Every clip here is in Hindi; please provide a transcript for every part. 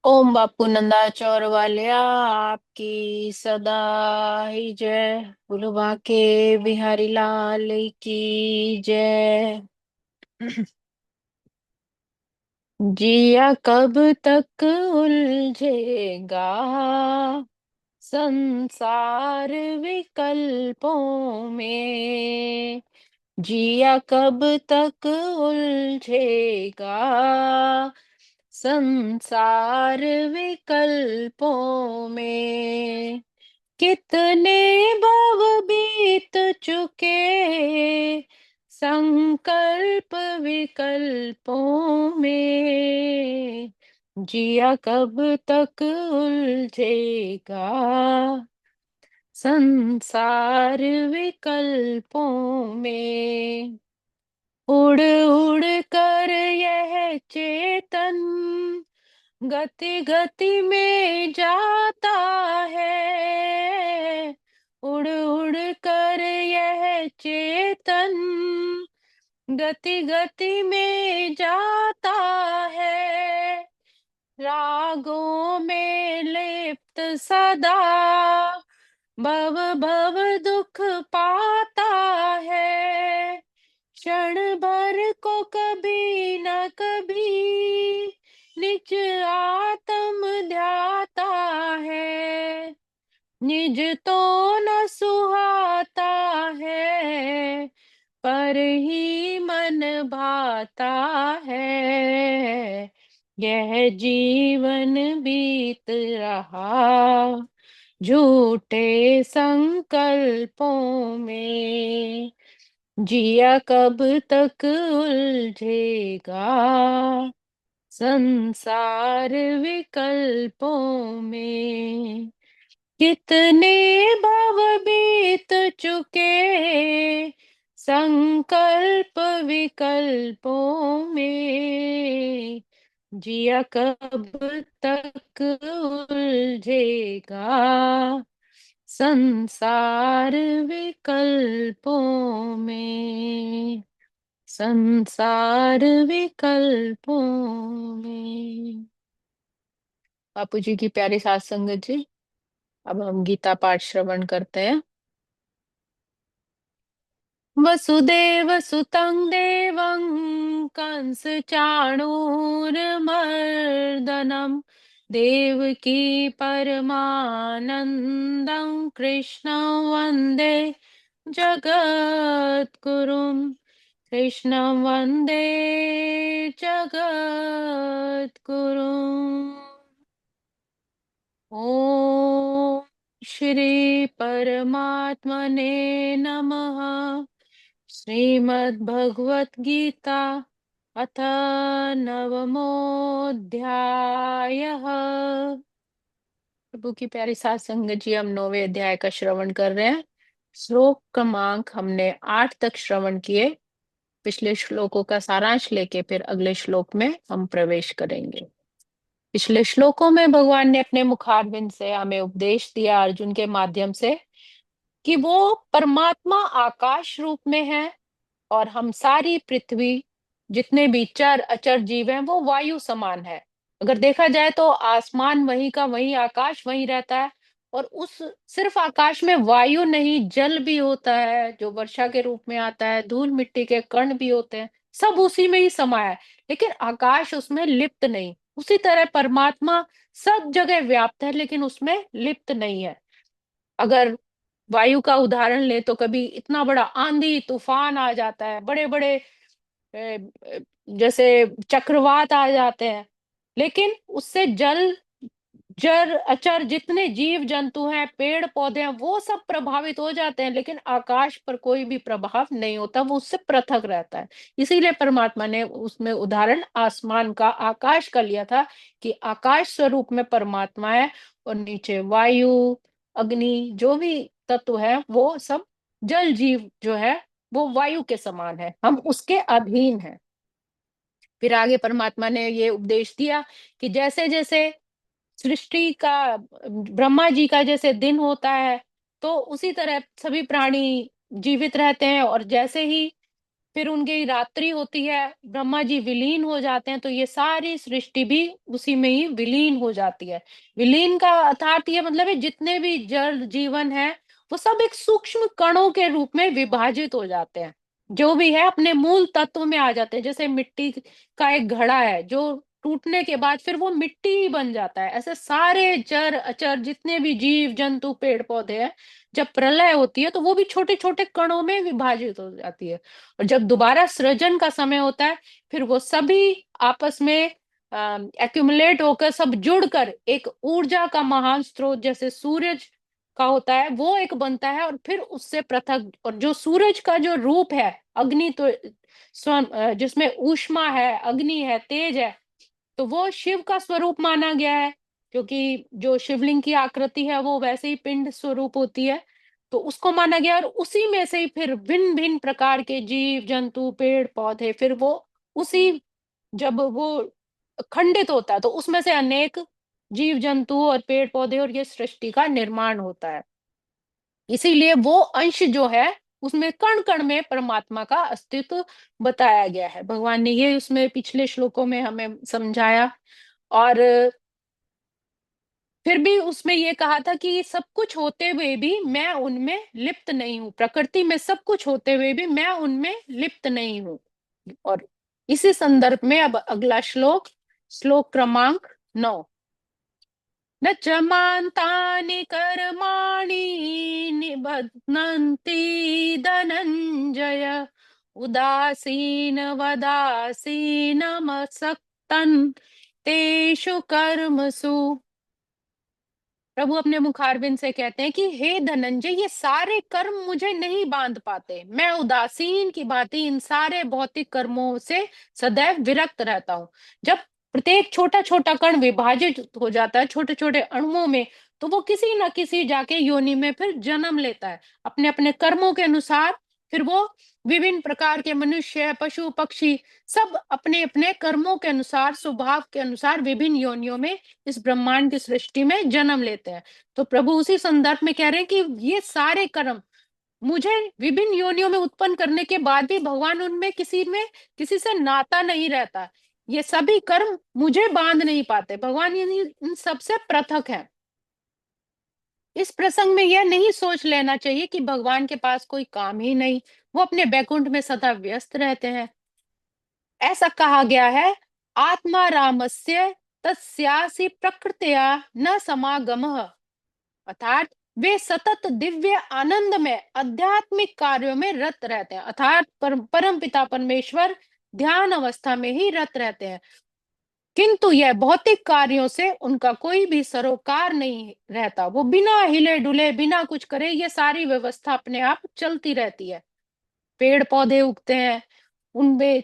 ओम बापू नंदाचौर वालिया आपकी सदा ही जय। बोलो बाके बिहारी लाल की जय। जिया कब तक उलझेगा संसार विकल्पों में। जिया कब तक उलझेगा संसार विकल्पों में। कितने भव बीत चुके संकल्प विकल्पों में। जिया कब तक उलझेगा संसार विकल्पों में। उड़ उड़ कर यह चेतन गति गति में जाता है। उड़ उड़ कर यह चेतन गति गति में जाता है। रागों में लिप्त सदा भव भव दुख पाता है। क्षण भर को कभी न कभी निज आत्म ध्याता है। निज तो न सुहाता है पर ही मन भाता है। यह जीवन बीत रहा झूठे संकल्पों में। जिया कब तक उलझेगा संसार विकल्पों में। कितने भव बीत चुके संकल्प विकल्पों में। जिया कब तक उलझेगा संसार विकल्पों में। संसार विकल्पों में। बापू जी की प्यारी सात संगत जी, अब हम गीता पाठ श्रवण करते हैं। वसुदेव सुतं देवं कंस चाणूरमर्दनम देवकी परमानंदं कृष्णं वंदे जगद्गुरुं। कृष्णं वंदे जगद्गुरुम्। ओम श्री परमात्मने नमः। श्रीमद्भगवत गीता अथ नवमोऽध्यायः। प्रभु की प्यारी सात संगत जी, हम 9वें अध्याय का श्रवण कर रहे हैं। श्लोक क्रमांक हमने 8 तक श्रवण किए। पिछले श्लोकों का सारांश लेके फिर अगले श्लोक में हम प्रवेश करेंगे। पिछले श्लोकों में भगवान ने अपने मुखारविंद से हमें उपदेश दिया अर्जुन के माध्यम से कि वो परमात्मा आकाश रूप में है और हम सारी पृथ्वी जितने भी चर अचर जीव हैं वो वायु समान है। अगर देखा जाए तो आसमान वहीं का वहीं, आकाश वहीं रहता है। और उस सिर्फ आकाश में वायु नहीं, जल भी होता है जो वर्षा के रूप में आता है, धूल मिट्टी के कण भी होते हैं, सब उसी में ही समाया है। लेकिन आकाश उसमें लिप्त नहीं। उसी तरह परमात्मा सब जगह व्याप्त है लेकिन उसमें लिप्त नहीं है। अगर वायु का उदाहरण ले तो कभी इतना बड़ा आंधी तूफान आ जाता है, बड़े बड़े जैसे चक्रवात आ जाते हैं, लेकिन उससे जल जर अचर जितने जीव जंतु हैं, पेड़ पौधे हैं, वो सब प्रभावित हो जाते हैं। लेकिन आकाश पर कोई भी प्रभाव नहीं होता, वो उससे पृथक रहता है। इसीलिए परमात्मा ने उसमें उदाहरण आसमान का, आकाश का लिया था कि आकाश स्वरूप में परमात्मा है और नीचे वायु अग्नि जो भी तत्व है वो सब जल जीव जो है वो वायु के समान है, हम उसके अधीन हैं। फिर आगे परमात्मा ने ये उपदेश दिया कि जैसे जैसे सृष्टि का, ब्रह्मा जी का जैसे दिन होता है तो उसी तरह सभी प्राणी जीवित रहते हैं। और जैसे ही फिर उनकी रात्रि होती है, ब्रह्मा जी विलीन हो जाते हैं, तो ये सारी सृष्टि भी उसी में ही विलीन हो जाती है। विलीन का अर्थात ये मतलब है जितने भी जल जीवन है वो सब एक सूक्ष्म कणों के रूप में विभाजित हो जाते हैं, जो भी है अपने मूल तत्व में आ जाते हैं। जैसे मिट्टी का एक घड़ा है जो टूटने के बाद फिर वो मिट्टी ही बन जाता है, ऐसे सारे चर अचर जितने भी जीव जंतु पेड़ पौधे हैं, जब प्रलय होती है तो वो भी छोटे छोटे कणों में विभाजित हो जाती है। और जब दोबारा सृजन का समय होता है, फिर वो सभी आपस में एक्यूमुलेट होकर सब जुड़कर एक ऊर्जा का महान स्रोत जैसे सूरज का होता है वो एक बनता है, और फिर उससे पृथक, और जो सूरज का जो रूप है अग्नि, तो जिसमें ऊष्मा है, अग्नि है, तेज है, तो वो शिव का स्वरूप माना गया है, क्योंकि जो शिवलिंग की आकृति है वो वैसे ही पिंड स्वरूप होती है, तो उसको माना गया। और उसी में से ही फिर भिन्न भिन्न प्रकार के जीव जंतु पेड़ पौधे, फिर वो उसी, जब वो खंडित होता है तो उसमें से अनेक जीव जंतु और पेड़ पौधे और ये सृष्टि का निर्माण होता है। इसीलिए वो अंश जो है उसमें कण कण में परमात्मा का अस्तित्व बताया गया है। भगवान ने ये उसमें पिछले श्लोकों में हमें समझाया। और फिर भी उसमें ये कहा था कि सब कुछ होते हुए भी मैं उनमें लिप्त नहीं हूँ, प्रकृति में सब कुछ होते हुए भी मैं उनमें लिप्त नहीं हूँ। और इसी संदर्भ में अब अगला श्लोक, श्लोक क्रमांक 9। न च मान्तानि कर्माणि निबध्नन्ति धनञ्जय उदासीन वदासीनमसक्तन् तेषु कर्मसु। प्रभु अपने मुखारबिंद से कहते हैं कि हे धनंजय, ये सारे कर्म मुझे नहीं बांध पाते, मैं उदासीन की भांति इन सारे भौतिक कर्मों से सदैव विरक्त रहता हूँ। जब प्रत्येक छोटा छोटा कण विभाजित हो जाता है छोटे छोटे अणुओं में, तो वो किसी न किसी जाके योनि में फिर जन्म लेता है अपने अपने कर्मों के अनुसार। फिर वो विभिन्न प्रकार के मनुष्य पशु पक्षी सब अपने अपने कर्मों के अनुसार स्वभाव के अनुसार विभिन्न योनियों में इस ब्रह्मांड की सृष्टि में जन्म लेते हैं। तो प्रभु उसी संदर्भ में कह रहे हैं कि ये सारे कर्म मुझे विभिन्न योनियों में उत्पन्न करने के बाद भी भगवान उनमें किसी से नाता नहीं रहता, ये सभी कर्म मुझे बांध नहीं पाते, भगवान इन सबसे पृथक है। इस प्रसंग में यह नहीं सोच लेना चाहिए कि भगवान के पास कोई काम ही नहीं, वो अपने बैकुंठ में सदा व्यस्त रहते हैं। ऐसा कहा गया है, आत्मा रामस्य तस्यासि प्रकृत्या न समागमः, अर्थात वे सतत दिव्य आनंद में आध्यात्मिक कार्यों में रत रहते हैं, अर्थात परम पिता परमेश्वर ध्यान अवस्था में ही रत रहते हैं, किंतु यह भौतिक कार्यों से उनका कोई भी सरोकार नहीं रहता। वो बिना हिले डुले बिना कुछ करे ये सारी व्यवस्था अपने आप चलती रहती है। पेड़ पौधे उगते हैं, उनमें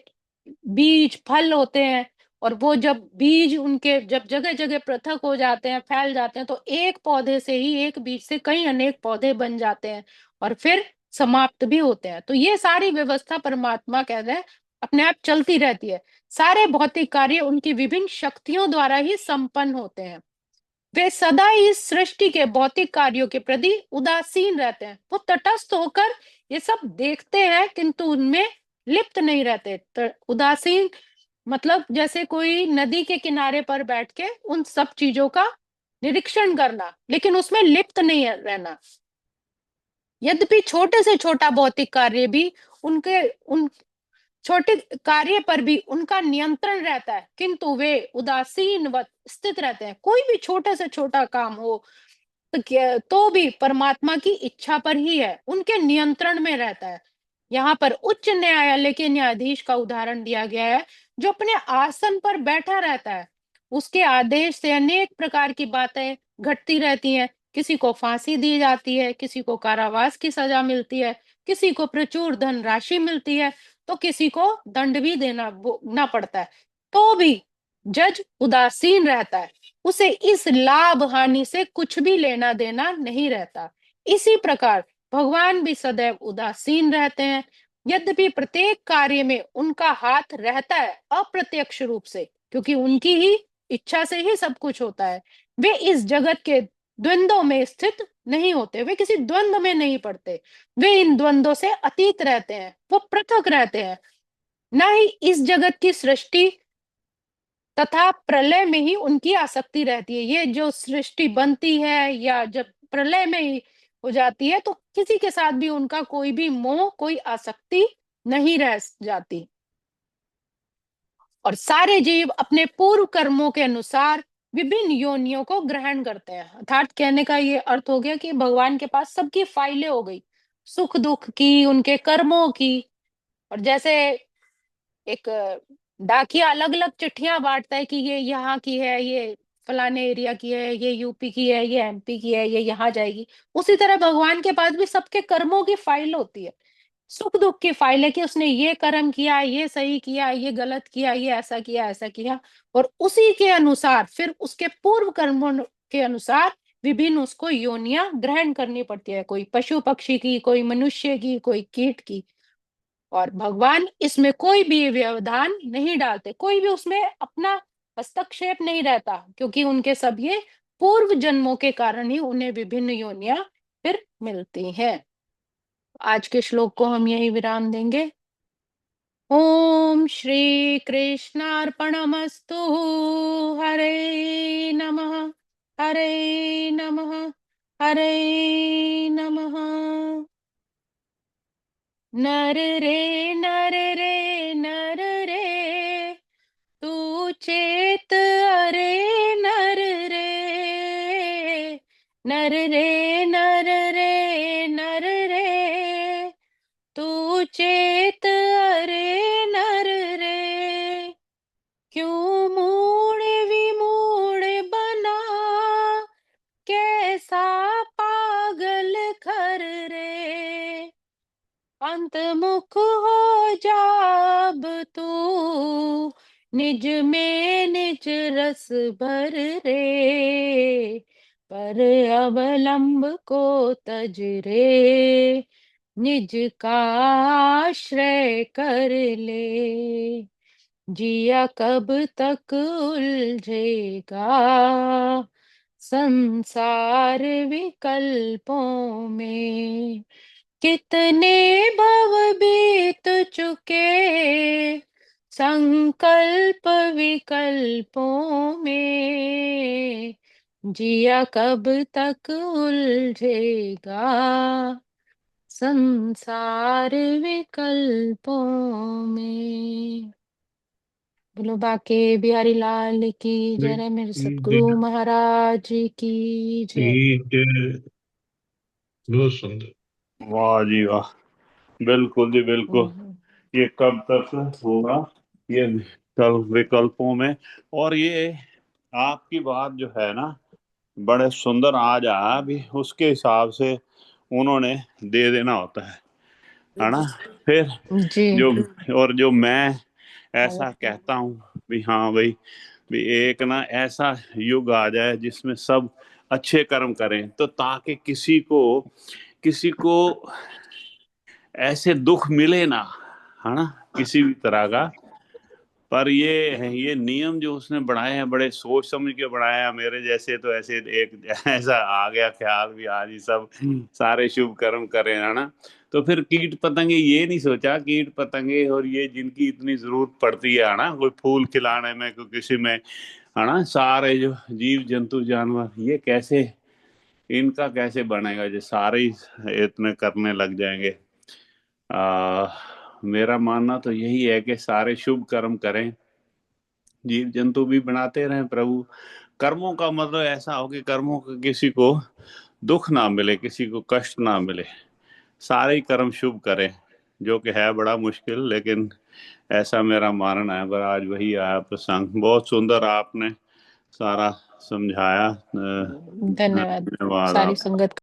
बीज फल होते हैं, और वो जब बीज उनके जब जगह जगह पृथक हो जाते हैं फैल जाते हैं, तो एक पौधे से ही एक बीज से कई अनेक पौधे बन जाते हैं और फिर समाप्त भी होते हैं। तो ये सारी व्यवस्था परमात्मा कह रहे हैं अपने आप चलती रहती है। सारे भौतिक कार्य उनकी विभिन्न शक्तियों द्वारा ही संपन्न होते हैं। वे सदा इस सृष्टि के भौतिक कार्यों के प्रति उदासीन रहते हैं, वो तटस्थ होकर ये सब देखते हैं किंतु उनमें लिप्त नहीं रहते। तो उदासीन मतलब जैसे कोई नदी के किनारे पर बैठ के उन सब चीजों का निरीक्षण करना, लेकिन उसमें लिप्त नहीं रहना। यद्यपि छोटे से छोटा भौतिक कार्य भी उन छोटे कार्य पर भी उनका नियंत्रण रहता है, किंतु वे उदासीन स्थित रहते हैं। कोई भी छोटे से छोटा काम हो तो भी परमात्मा की इच्छा पर ही है, उनके नियंत्रण में रहता है। यहाँ पर उच्च न्यायालय के न्यायाधीश का उदाहरण दिया गया है, जो अपने आसन पर बैठा रहता है, उसके आदेश से अनेक प्रकार की बातें घटती रहती हैं। किसी को फांसी दी जाती है, किसी को कारावास की सजा मिलती है, किसी को प्रचुर धन राशि मिलती है, तो किसी को दंड भी देना पड़ता है, तो भी जज उदासीन रहता है, उसे इस लाभ हानि से कुछ भी लेना देना नहीं रहता। इसी प्रकार भगवान भी सदैव उदासीन रहते हैं, यद्यपि प्रत्येक कार्य में उनका हाथ रहता है अप्रत्यक्ष रूप से, क्योंकि उनकी ही इच्छा से ही सब कुछ होता है। वे इस जगत के द्वंद्व में स्थित नहीं होते, वे किसी द्वंद्व में नहीं पड़ते, वे इन द्वंद्वों से अतीत रहते हैं, वो पृथक रहते हैं। न ही इस जगत की सृष्टि तथा प्रलय में ही उनकी आसक्ति रहती है। ये जो सृष्टि बनती है या जब प्रलय में ही हो जाती है, तो किसी के साथ भी उनका कोई भी मोह, कोई आसक्ति नहीं रह जाती। और सारे जीव अपने पूर्व कर्मों के अनुसार विभिन्न योनियों को ग्रहण करते हैं। अर्थात कहने का ये अर्थ हो गया कि भगवान के पास सबकी फाइलें हो गई, सुख दुख की, उनके कर्मों की। और जैसे एक डाकिया अलग अलग चिट्ठियां बांटता है कि ये यहाँ की है, ये फलाने एरिया की है, ये यूपी की है, ये एमपी की है, ये यहाँ जाएगी, उसी तरह भगवान के पास भी सबके कर्मों की फाइल होती है, सुख दुख की फाइल है कि उसने ये कर्म किया, ये सही किया, ये गलत किया, ये ऐसा किया, ऐसा किया। और उसी के अनुसार फिर उसके पूर्व कर्मों के अनुसार विभिन्न उसको योनियां ग्रहण करनी पड़ती है, कोई पशु पक्षी की, कोई मनुष्य की, कोई कीट की। और भगवान इसमें कोई भी व्यवधान नहीं डालते, कोई भी उसमें अपना हस्तक्षेप नहीं रहता, क्योंकि उनके सब ये पूर्व जन्मों के कारण ही उन्हें विभिन्न योनियां फिर मिलती हैं। आज के श्लोक को हम यही विराम देंगे। ओम श्री कृष्णार्पणमस्तु। हरे नमः, हरे नमः, हरे नमः। नर रे नर रे नर रे, तू चेत अरे नर रे, नर रे नर रे नर रे, तू चेत अरे नर रे। क्यों मूड विमूढ़ बना, कैसा पागल खर रे। अंतमुख हो जाब तू, निज में निज रस भर रे। पर अवलंब को तज रे, निज का आश्रय कर ले। जिया कब तक उलझेगा संसार विकल्पों में। कितने भव बीत चुके संकल्प विकल्पों में। जिया कब तक उलझेगा संसार विकल्पों में। बोलो बाके बिहारी लाल की जय, मेरे सतगुरु महाराज की जय। बहुत सुंदर। वाह जी वाह, बिल्कुल जी बिल्कुल। ये कब तक होगा, ये कल विकल्पों में। और ये आपकी बात जो है ना, बड़े सुंदर आज आया भी, उसके हिसाब से उन्होंने दे देना होता है ना। फिर जी जो, और जो मैं ऐसा कहता हूँ भी, हाँ भाई, भी एक ना ऐसा युग आ जाए जिसमें सब अच्छे कर्म करें, तो ताकि किसी को ऐसे दुख मिले ना, है ना, किसी भी तरह का। पर ये नियम जो उसने बनाए हैं, बड़े सोच समझ के बनाए हैं। मेरे जैसे तो ऐसे एक ऐसा आ गया ख्याल भी, आज ही सब सारे शुभ कर्म करें, है ना। तो फिर कीट पतंगे, ये नहीं सोचा कीट पतंगे और ये जिनकी इतनी जरूरत पड़ती है ना, कोई फूल खिलाने में, कोई किसी में, है ना, सारे जो जीव जंतु जानवर, ये कैसे, इनका कैसे बनेगा जो सारे ही इतने करने लग जाएंगे। आ, मेरा मानना तो यही है कि सारे शुभ कर्म करें, जीव जंतु भी बनाते रहें। प्रभु कर्मों का मतलब ऐसा हो कि कर्मों का किसी को दुख ना मिले, किसी को कष्ट ना मिले, सारे ही कर्म शुभ करें, जो कि है बड़ा मुश्किल, लेकिन ऐसा मेरा मानना है। पर आज वही आया प्रसंग, बहुत सुंदर आपने सारा समझाया। धन्यवाद धन्यवाद सारी आप। संगत